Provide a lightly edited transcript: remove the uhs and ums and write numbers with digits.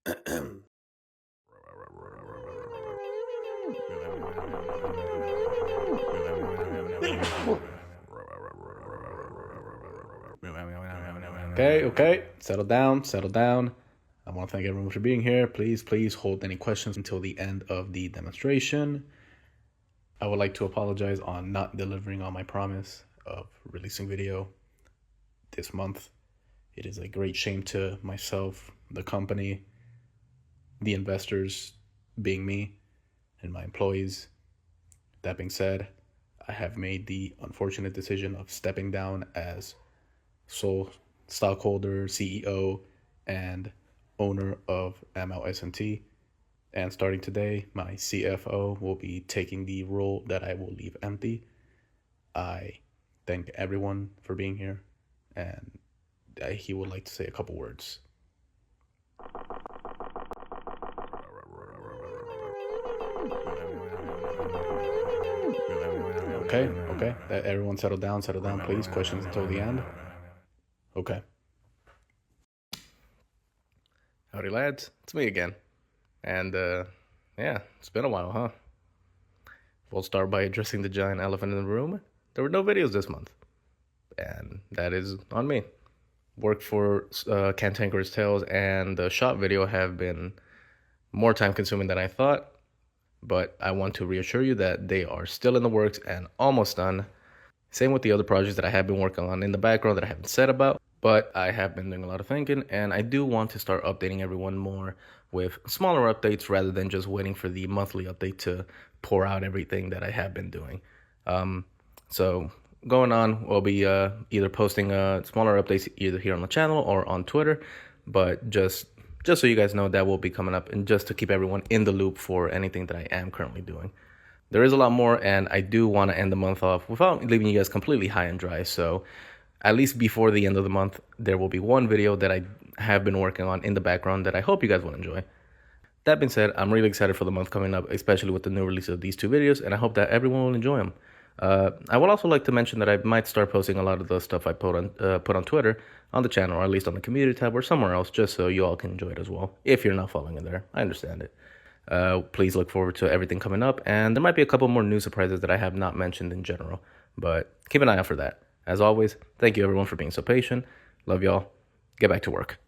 Okay, settle down. I want to thank everyone for being here. Please hold any questions until the end of the demonstration. I would like to apologize on not delivering on my promise of releasing video this month. It is a great shame to myself, the company, the investors, being me, and my employees. That being said, I have made the unfortunate decision of stepping down as sole stockholder, CEO, and owner of MLS&T. And starting today, my CFO will be taking the role that I will leave empty. I thank everyone for being here, and he would like to say a couple words. Okay. Everyone settle down, please. Questions until the end. Okay. Howdy, lads. It's me again. And, yeah, it's been a while, huh? We'll start by addressing the giant elephant in the room. There were no videos this month. And that is on me. Work for Cantankerous Tales and the shot video have been more time consuming than I thought. But I want to reassure you that they are still in the works and almost done. Same with the other projects that I have been working on in the background that I haven't said about. But I have been doing a lot of thinking, and I do want to start updating everyone more with smaller updates rather than just waiting for the monthly update to pour out everything that I have been doing. So going on, we'll be either posting smaller updates either here on the channel or on Twitter, but just so you guys know, that will be coming up, and just to keep everyone in the loop for anything that I am currently doing. There is a lot more, and I do want to end the month off without leaving you guys completely high and dry. So at least before the end of the month, there will be one video that I have been working on in the background that I hope you guys will enjoy. That being said, I'm really excited for the month coming up, especially with the new release of these two videos, and I hope that everyone will enjoy them. I would also like to mention that I might start posting a lot of the stuff I put on Twitter on the channel, or at least on the community tab or somewhere else, just so you all can enjoy it as well. If you're not following it there, I understand it. Please look forward to everything coming up, and there might be a couple more new surprises that I have not mentioned in general, but keep an eye out for that. As always, thank you everyone for being so patient. Love y'all. Get back to work.